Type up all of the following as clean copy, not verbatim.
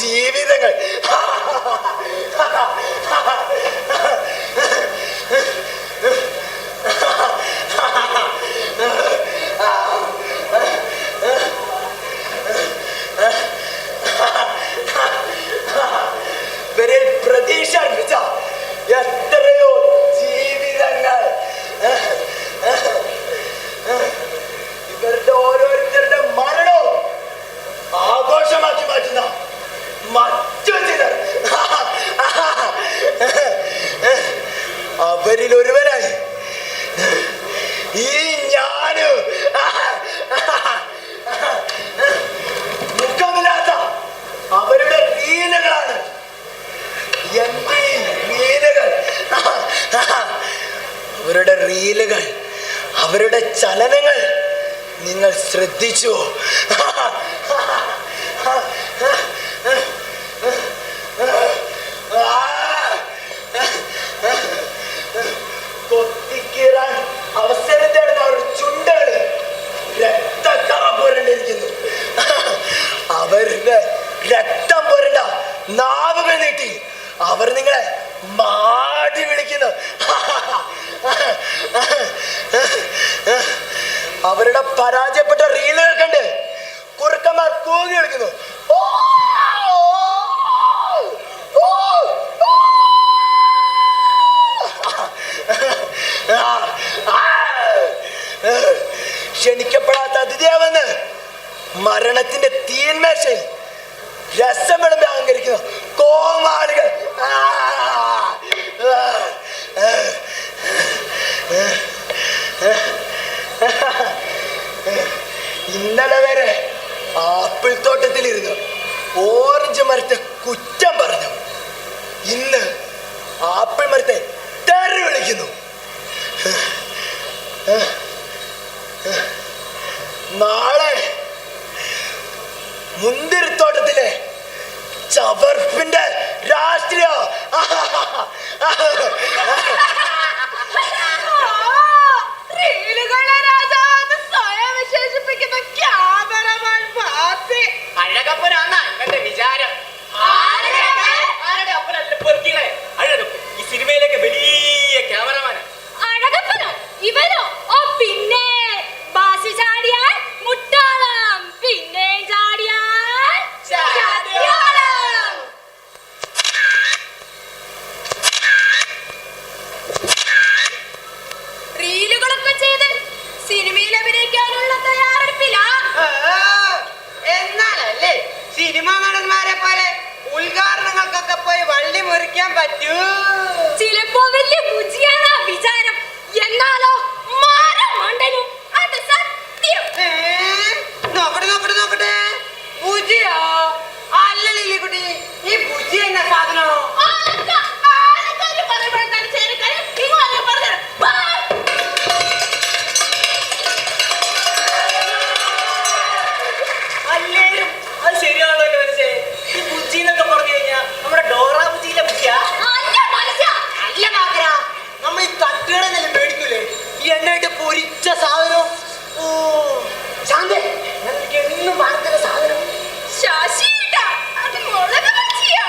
ജീവിതങ്ങൾ. പ്രതീക്ഷ അർപ്പിച്ച എത്രയോ ജീവിതങ്ങൾ. ഇവരുടെ ഓരോരുത്തരുടെ മരണവും ആഘോഷമാക്കി മാറ്റുന്ന മറ്റു ചിലർ അവരിൽ ഒരുവനായി ഈ ഞാന് മുഖമില്ലാത്ത അവരുടെ ലീലകളാണ് എന്റെ ലീലകൾ. അവരുടെ റീലുകൾ, അവരുടെ ചലനങ്ങൾ നിങ്ങൾ ശ്രദ്ധിച്ചു? കൊത്തിക്കീറാൻ അവസരം തേടുന്ന അവരുടെ ചുണ്ടുകള് രക്തക്കറ പുരണ്ടിരിക്കുന്നു. അവരുടെ രക്തം പുരണ്ട നാവുകൾ നീട്ടി അവർ നിങ്ങളെ മാടി വിളിക്കുന്നു. അവരുടെ പരാജയപ്പെട്ട റീലുകൾ കണ്ട് കുറുക്കന്മാർ കൂകി വിളിക്കുന്നു. ക്ഷണിക്കപ്പെടാത്ത അതിഥിയാവെന്ന് മരണത്തിന്റെ തീന്മേശയിൽ രസം വിളമ്പി അഹങ്കരിക്കുന്നു കോമാളികൾ. ഇന്നലെ വരെ ആപ്പിൾ തോട്ടത്തിലിരുന്നു ഓറഞ്ച് മരത്തെ കുറ്റം പറഞ്ഞു. ഇന്ന് ആപ്പിൾ മരത്തെ തെറി വിളിക്കുന്നു. നാളെ മുന്തിരിത്തോട്ടത്തിലെ ചവർപ്പിന്റെ രാഷ്ട്രീയ വിചാരം ഈ സിനിമയിലേക്ക് വലിയ ക്യാമറമാനാ അഴകപ്പനോ ഇവനോ? ഓ പിന്നെ ബാസി ചാടിയാൽ മുട്ടാളം, പിന്നെ ചാടിയാൽ ചാടിയാളം. റീലുകളൊക്കെ ചെയ്ത് സിനിമയിൽ അഭിനയിക്കാനുള്ള തയ്യാറെടുപ്പിലാ. എന്നാലല്ലേ സിനിമ നടന്മാരെ പോലെ ഉദ്ഘാടനങ്ങൾക്കൊക്കെ പോയി വള്ളി മുറിക്കാൻ പറ്റൂ. ചിലപ്പോ വലിയ ബുജിയാണ് വിചാരം, എന്നാലോ മരം മണ്ടനും. അത് സത്യം. നോക്കട്ടെ നോക്കട്ടെ നോക്കട്ടെ, ബുജിയോ? അല്ല ലില്ലിക്കുട്ടി, ഈ ബുജി എന്ന സാധനോ? അല്ലേലും അത് ശരിയാണല്ലോ എന്റെ മനസ്സേ. ഈ ബുജ്ജി എന്നൊക്കെ പറഞ്ഞു കഴിഞ്ഞാൽ നമ്മുടെ ഡോറ ബുജിയിലെ ബുജിയാ? അല്ല മാക്കരാ, നമ്മൾ ഈ തട്ടുകടന്നെല്ലാം മേടിക്കൂലേ ഈ എണ്ണയിട്ട് പൊരിച്ച സാധനം. ഓ ശാന്തേ, എനിക്ക് എന്നും വാർത്തയുടെ സാധനം. ശശിട്ടാ, അത് മുളക് ബജിയാ.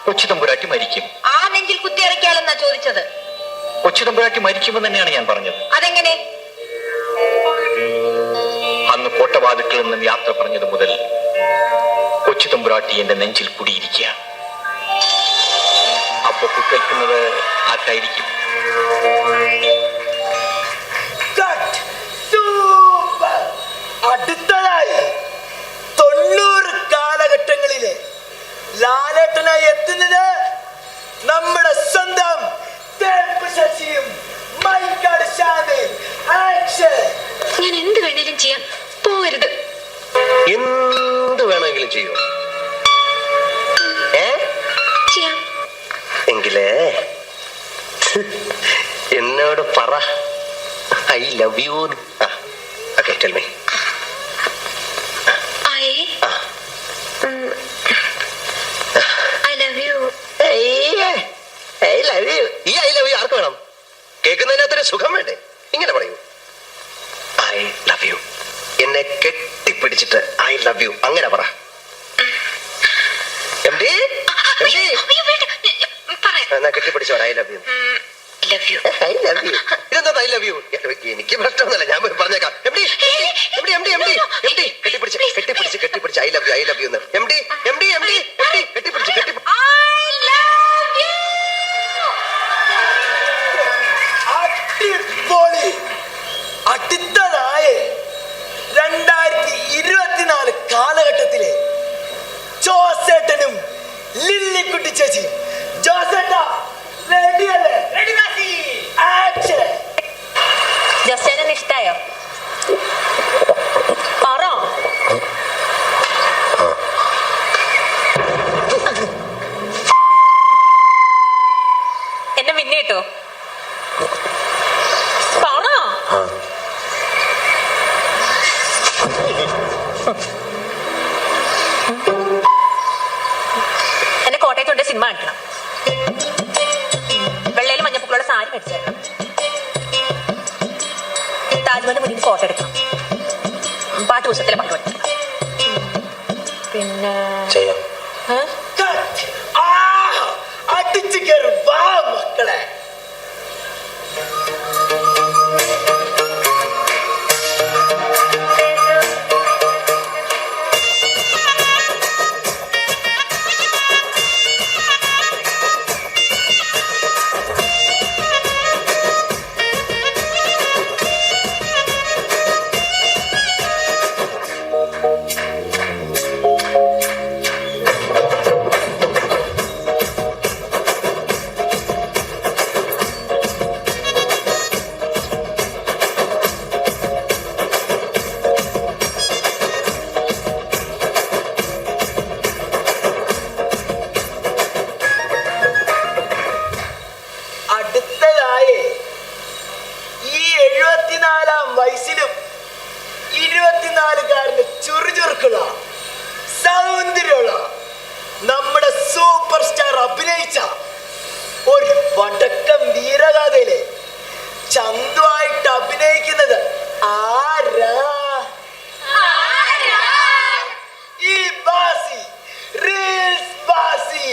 കൊച്ചുതമ്പുരാട്ടി മരിക്കും. ആ നെഞ്ചിൽ കുത്തിയിറക്കിയാലെന്നാ ചോദിച്ചത്. കൊച്ചുതമ്പുരാട്ടി മരിക്കുമെന്ന് തന്നെയാണ് ഞാൻ പറഞ്ഞത്. അതെങ്ങനെ? അന്ന് കോട്ടവാതിക്കൽ നിന്നും യാത്ര പറഞ്ഞത് മുതൽ കൊച്ചുതമ്പുരാട്ടി എന്റെ നെഞ്ചിൽ കുടിയിരിക്കുകയാണ്. അപ്പൊ കുത്തേൽക്കുന്നത് ആർക്കായിരിക്കും? അടുത്തതായി 90 കാലഘട്ടങ്ങളിലെ ലാലേട്ടനായി എത്തുന്നത് നമ്മുടെ സ്വന്തം തേപ്പ് ശശിയും മൈക്കാട് ശാന്തയും. ഞാൻ എന്ത് വേണേലും ചെയ്യാം, പോകരുത്. എന്ത് വേണമെങ്കിലും ചെയ്യോ? ചെയ്യാം. എങ്കിലേ എന്നോട് പറ, I love U. Okay, tell me. I love you. I love U. ഈ ഐ ലവ് യു ആർക്ക് വേണം? കേൾക്കുന്നതിനകത്തൊരു സുഖം വേണ്ടേ? ഇങ്ങനെ പറയൂ, ഐ ലവ് യു. എന്നെ കെട്ടിപ്പിടിച്ചിട്ട് ഐ ലവ് യു അങ്ങനെ പറ. എന്നാ കെട്ടിപ്പിടിച്ചോ, I love you. I love you. ഇതെന്താ ഐ ലവ് യു? എനിക്ക് പ്രശ്നമൊന്നുമില്ല, ഞാൻ പറഞ്ഞേക്കാം. കെട്ടിപ്പിടിച്ച് I love you, I love you. കെട്ടിപ്പിടിച്ച് അടിപൊളി. അടുത്തതായ 2024 കാലഘട്ടത്തിലെ ജോസേട്ടനും ലില്ലിക്കുട്ടി ചേച്ചിയും. ജോസേട്ടാ റെഡിയല്ലേ? ആക്ഷൻ. ജോസേട്ടന് ഇഷ്ടായോ? പറ. എന്നെ പിന്നെ കേട്ടോ. പറ. എന്നെ കോട്ടയത്തുണ്ട് സിനിമ കാണിക്കണം. വെള്ളയിൽ മഞ്ഞപ്പൂക്കളുടെ സാരി മേടിച്ചേക്കണം. താജ്മഹലിന് മുന്നിൽ ഫോട്ടോ എടുക്കണം. പാട്ട് പുസ്തകത്തിലെ പാട്ട് പഠിക്കണം. പിന്നെ അടിച്ചു കയറും. വാ മക്കളെ. അടുത്തതായി ഈ 74-ാം വയസ്സിലും 24-കാരന് ചുറുചുറുക്കുള്ള സൗന്ദര്യമുള്ള നമ്മുടെ സൂപ്പർ സ്റ്റാർ അഭിനയിച്ച ഒരു വടക്കം വീരഗാഥയിലെ ചന്തുവായിട്ട് അഭിനയിക്കുന്നത് ആരാ? ഈ ബാസി, റീൽസ് ബാസി.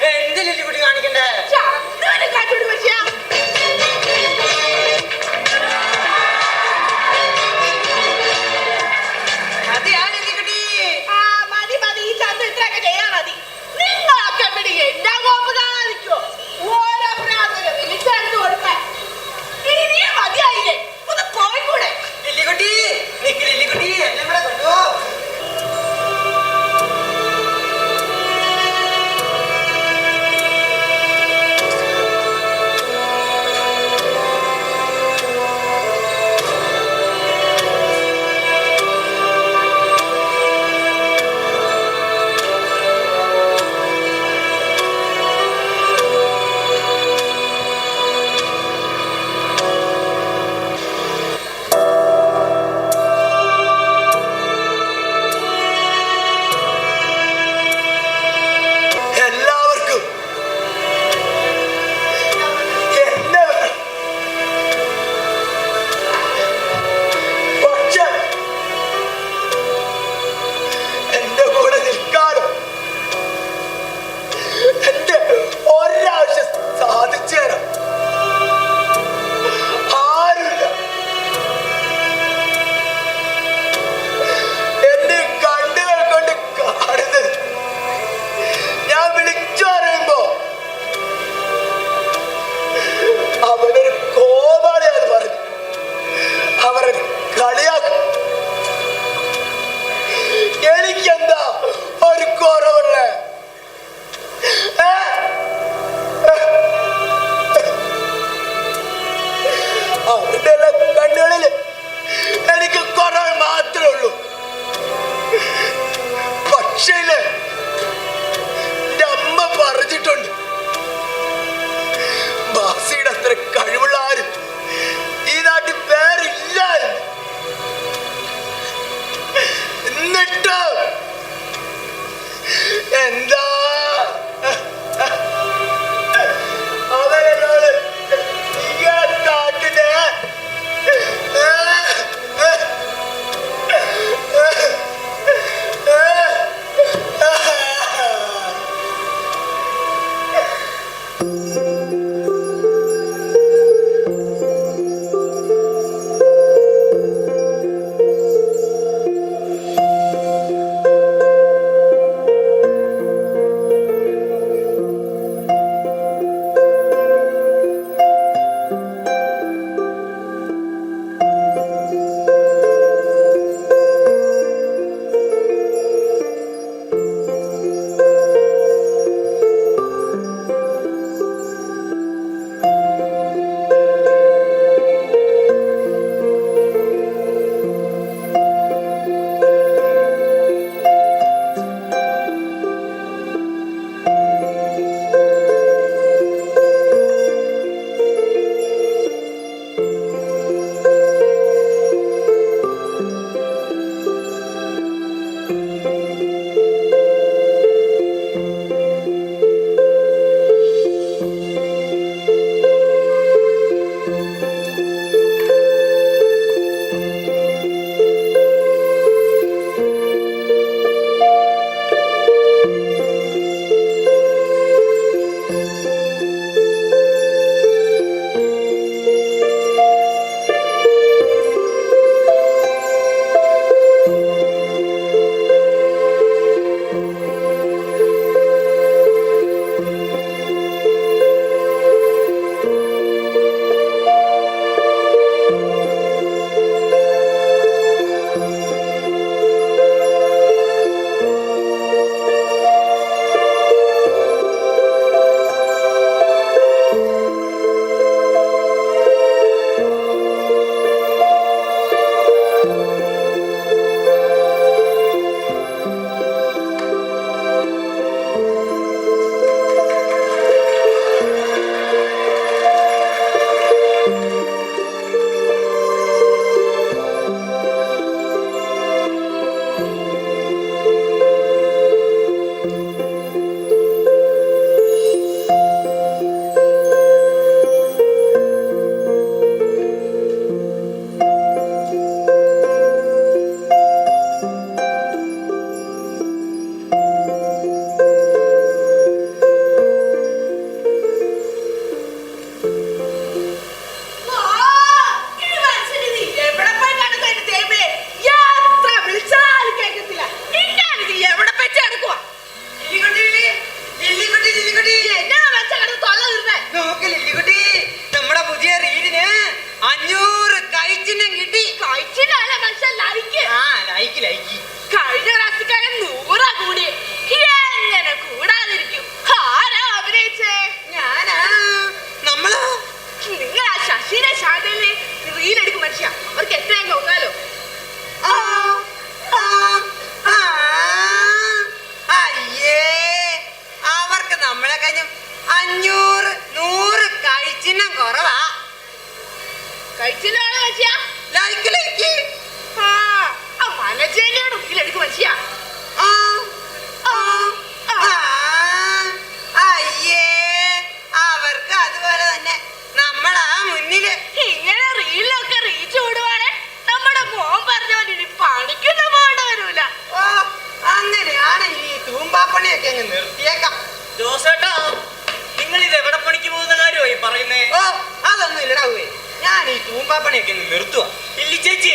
എന്ത് ലില്ലിക്കുട്ടി കാണിക്കണ്ടേ? മതിയാ ലില്ലിക്കുട്ടി? ലില്ലിക്കുട്ടി, ലില്ലിക്കുട്ടി എന്നെ ഇവിടെ കൊണ്ടുപോ. സംശയമില്ലേ? എന്റെ അമ്മ പറഞ്ഞിട്ടുണ്ട്, ബാസിയുടെ അത്ര കഴിവുള്ള ആരും ഈ നാട്ടിൽ വേറില്ല. എന്നിട്ടോ എന്താ അവരെന്നോട് ഇങ്ങനെ കാട്ടിനെ? പണിയൊക്കെ അങ്ങ് നിർത്തിയേക്കാം. ജോസേട്ടാ, നിങ്ങൾ ഇത് എവിടെ പണിക്ക് പോകുന്ന കാര്യമായി പറയുന്നേ? ഓ അതൊന്നും ഇല്ലടാവേ, ഞാൻ ഈ തൂമ്പാപ്പണിയൊക്കെ അങ്ങ് നിർത്തുക. ഇല്ലി ചേച്ചി,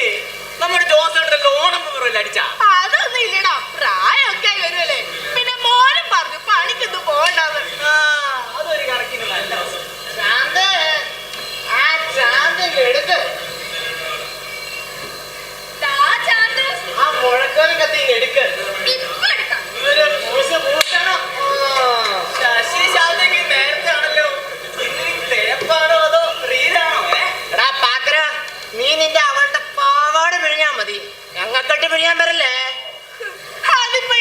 നമ്മുടെ ജോസേട്ടന്റെ ലോണം വിവരമില്ല അടിച്ചാ? അതൊന്നും ഇല്ലടാ, പ്രായമൊക്കെ ആയി വരുമല്ലേ. പിന്നെ മോനും പറഞ്ഞു പണിക്കൊന്നും പോകണ്ടെന്ന്. അതൊരു കണക്കിന് നല്ല ശാന്ത്, ആ ശാന്തിൽ എടുത്ത് ആ മുഴക്കോലും കത്തി എടുക്ക. ഇപ്പൊ എടുക്കാം. ശശി ശാന്തിക്ക് നേരത്തെ ആണല്ലോ. ഇന്നിനി തേപ്പാണോ അതോ റീലാണോ? എടാ പാക്കര, നീ നിന്റെ അവളുടെ പാവാട് പിഴിഞ്ഞാ മതി, ഞങ്ങൾക്കൊട്ട് പിഴിയാൻ വരല്ലേ. അതിപ്പോ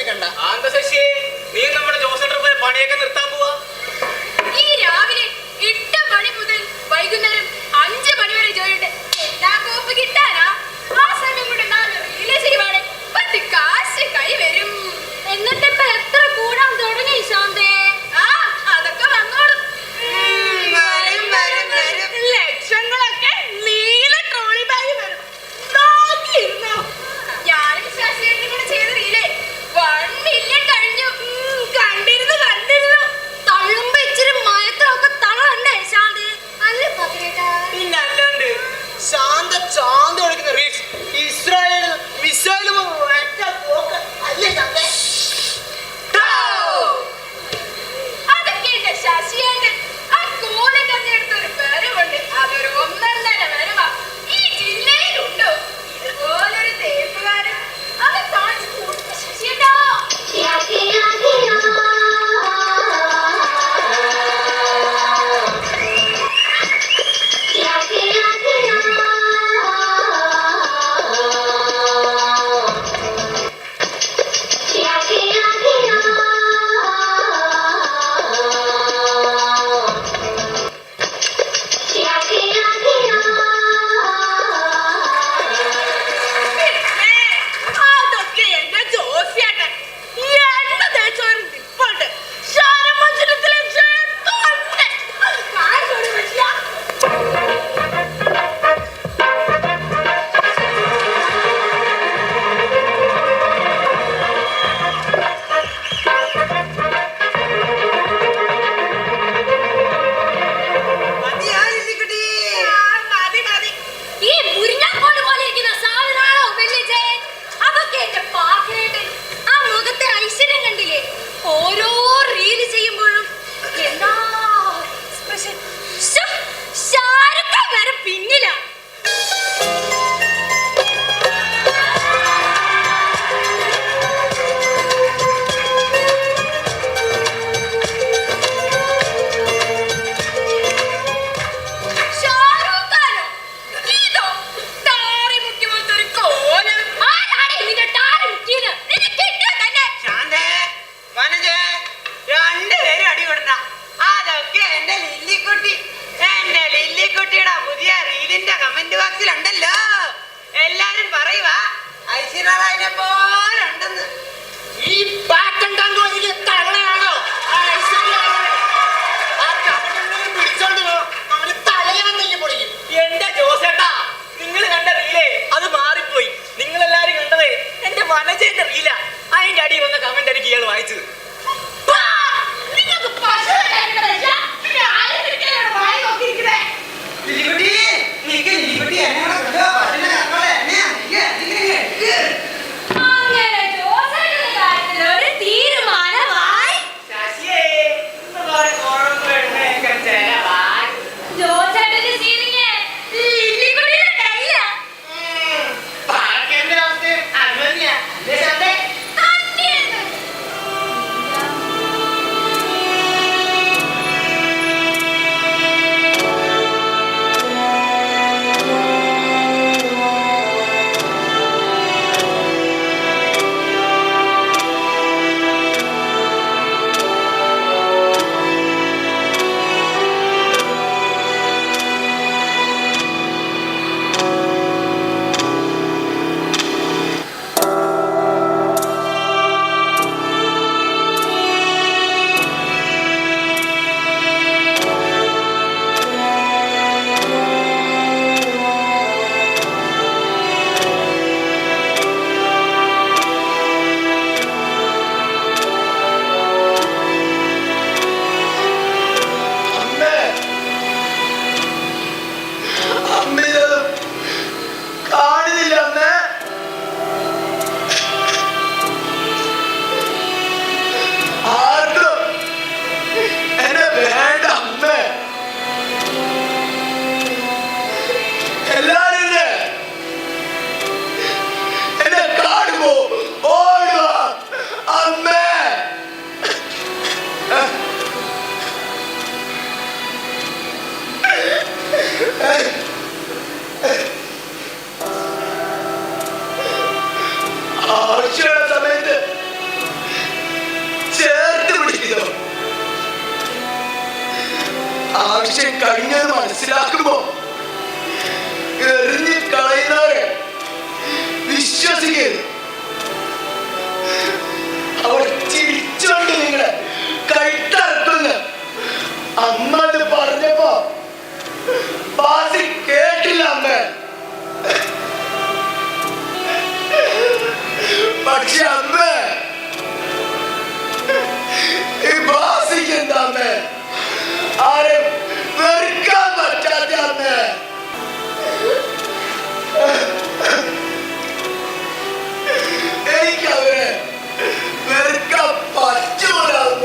കണ്ട ആന്ത ശശിയെ നീ നമ്മുടെ ജോസേട്ടൻ പോലെ പണിയൊക്കെ നിർത്താൻ പോവാ. ഈ രാവിലെ 8 മണി മുതൽ വൈകുന്നേരം 5 മണി വരെ ജോലിയുണ്ട്. എല്ലാ കോപ്പ് കിട്ടാനാ? ആ സമയം കൊണ്ട് 4 റീല് ചെയ്യുവാണ് 10 കാശ് കൈ വരും. എന്നിട്ട് ഇപ്പൊ എത്ര കൂടാൻ തുടങ്ങി ശാന്തേ? ആ അതൊക്കെ വന്നോളും. ലക്ഷങ്ങളൊക്കെ നീല ട്രോളി ബാഗ് വരും. നോക്കിയിരുന്നോ? ഞാനും ശശിയേട്ടനും കൂടെ ചെയ്ത റീലേ 1 മില്യൺ കഴിഞ്ഞു. കണ്ടിരുന്നു തള്ളുമ്പോ ഇച്ചിരി മയത്തിലൊക്കെ തള്ളണ്ടേ ശാന്ത്? അല്ലേ പകരേട്ടാ? പിന്നെ അല്ലാണ്ട് ശാന്ത ചാന്ത വിളിക്കുന്ന റീൽസ് ഇസ്രായേൽ മിസൈൽ അല്ലേ ശാന്തേ? അതൊക്കെ എന്റെ ശശിയേട്ടൻ ആ കോലക്കഞ്ഞെടുത്തൊരു വരവുണ്ട്. അതൊരു 1.5 വരവാ. ഈ ജില്ലയിലുണ്ടോ ഇതുപോലൊരു തേപ്പുകാരൻ? അത് കാണിച്ചു കൊടുത്ത ശശിയേട്ടാ. അതൊക്കെ എന്റെ ജോസിയേട്ടൻ. എണ്ണ തേച്ചോരും നിപ്പുണ്ട്. ശരമഞ്ചലത്തിലെ ചേത്തോണ്ട്. കാണിച്ചോട് മനുഷ്യാ. മതി. ഈ മുരിങ്ങാക്കോല് പോലെ ഇരിക്കുന്ന സാധനമാണോ വെല്ലിച്ചേ? അതൊക്കെ എന്റെ പാക്കരേട്ടൻ. ആ മുഖത്തെ ഐശ്വര്യം കണ്ടില്ലേ? ഓരോ റീല് ചെയ്യുമ്പോഴും എന്താ എക്സ്പ്രഷൻ. ഷാരൂഖ് ഖാൻ വരെ പിന്നില. ഷാരൂഖ് ഖാനോ? ഇതോ താറി മുക്കി പോലത്തെ ഒരു കോലം. ആരാടി നിന്റെ താറി മുക്കിയത്? നിന്നെ കിട്ടിയ തന്നെ. ശാന്തേ, വനജേ, രണ്ടുപേരും അടികൊടുന്ന അതൊക്കെ എന്റെ ലില്ലിക്കുട്ടിയുടെ പുതിയ റീലിന്റെ കമന്റ് ബോക്സിലുണ്ടല്ലോ. എല്ലാരും പറയുവാ ഐശ്വര്യനെ പോലെ ഉണ്ടെന്ന്. ഈ പാറ്റൻ കണ്ടു എനിക്ക് തള്ളയാണോ പിടിച്ചോണ്ട് അവന് തലയാന്നല്ലേ പൊടിക്കും. എന്റെ ജോസേട്ടാ, നിങ്ങൾ കണ്ട റീലേ അത് മാറിപ്പോയി. നിങ്ങൾ എല്ലാരും കണ്ടതേ എന്റെ വനജന്റെ റീല. അതിന്റെ അടി വന്ന കമന്റ് എനിക്ക് ഇയാൾ വായിച്ചത്. പാ! നിങ്ങൾക്ക് പശുവിനെ വായി നോക്കിയിരിക്കുന്നേ. ലില്ലിക്കുട്ടി, നിനക്ക് ലില്ലിക്കുട്ടി എന്നോട് കൊണ്ടുപോ. പട്ടിനെ കണ്ടോളെ, എന്നെയാ, നിക്ക്. അങ്ങനെ ജോസേട്ടന്റെ കാര്യത്തിൽ ഒരു തീരുമാനമായി. ആവശ്യം കഴിഞ്ഞത് മനസ്സിലാക്കുമ്പോ എറിഞ്ഞ് കളയുന്നവരെ വിശ്വസിക്കരുത്. അവർ ചിരിച്ചോണ്ട് നിങ്ങളെ കൈത്തറക്കുന്ന അമ്മ അത് പറഞ്ഞപ്പോ ബാസി കേട്ടില്ല അമ്മ. പക്ഷെ അമ്മ ഈ ബാസിക്ക് എന്താ അമ്മ ആരും വെറുക്കാൻ പറ്റാത്ത അമ്മ. എനിക്ക് അവരെ വെറുക്കാൻ പറ്റൂല അമ്മ.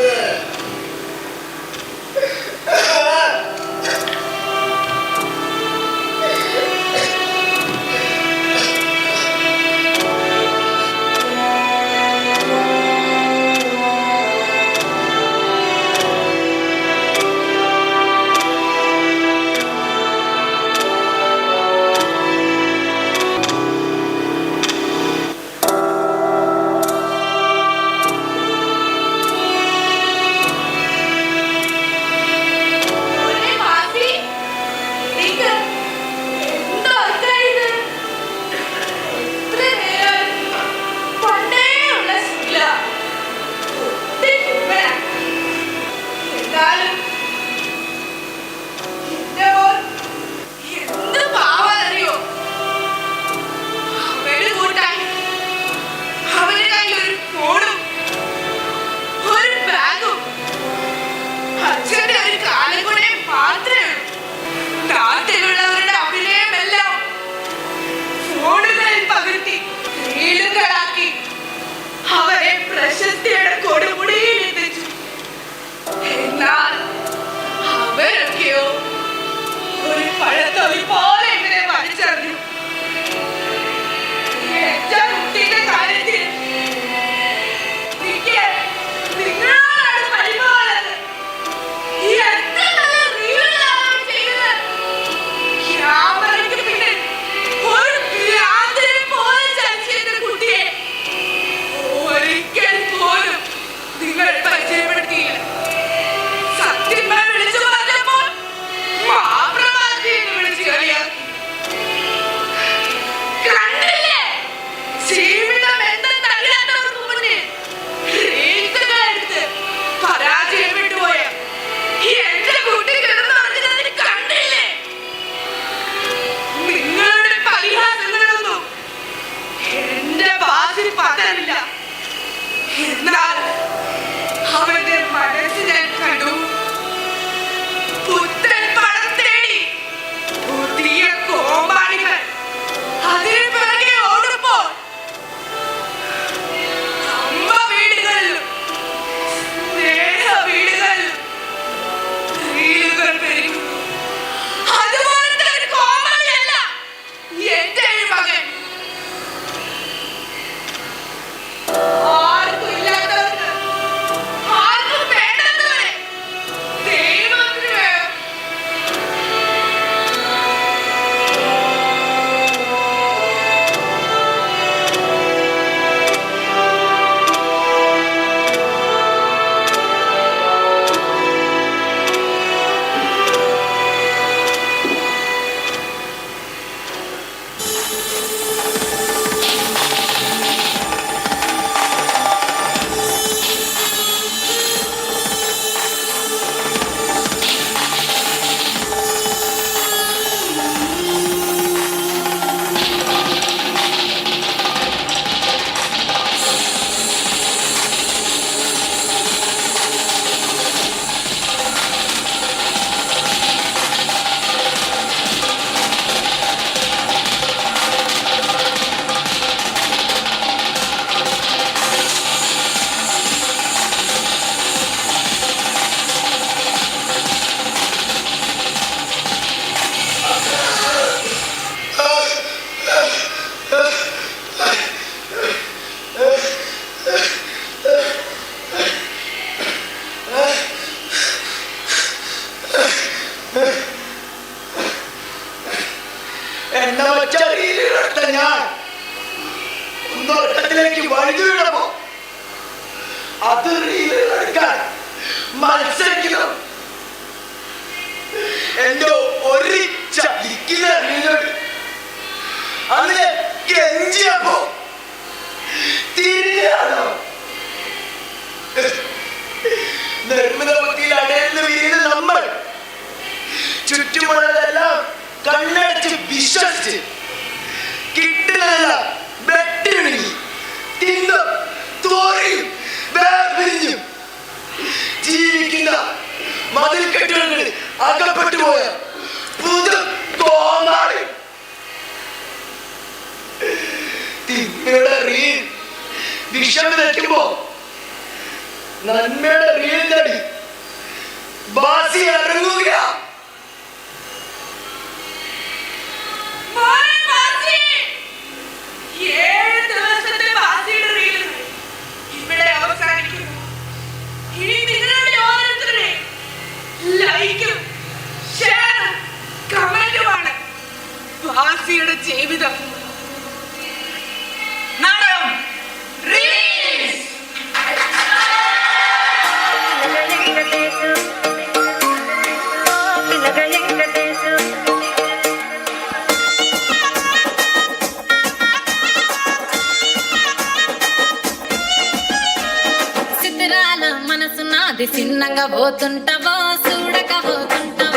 ഒരു ചലിക്കുന്ന റീലുണ്ട്. അതിലെ കെഞ്ചിയപ്പോ തിരിഞ്ഞാണോ നിർമ്മിത ബുദ്ധിയിൽ അടയുന്ന വീട് നമ്മൾ ചുറ്റുമുള്ളതെല്ലാം കണ്ണടച്ച് വിശ്വസിച്ച് കിട്ടുന്നതെല്ലാം വെട്ടി വിഴുങ്ങി തിന്നും തോറിയും വേർപിരിഞ്ഞും ജീവിക്കുന്ന മതിൽക്കെട്ടുകളിൽ അകപ്പെട്ടു പോയ പുതു കോമാളി തിന്മയുടെ റീൽ വിഷം വിതയ്ക്കുമ്പോ നന്മയുടെ റീൽ തടി ബാസി ഇറങ്ങുക. മോനെ ബാസി, 7 ദിവസത്തെ ബാസിയുടെ റീൽ ഇവിടെ അവസാനിക്കുന്നു. ഇനി നിങ്ങളുടെ ഓരോരുത്തരുടെ ലൈക്കും ഷെയറും കമന്റുമാണ് ബാസിയുടെ ജീവിതം. നാടകം റീൽസ്. సిద్ధరాల మనసు నాది చిన్నగా పోతుంటావో చూడక పోతుంటావో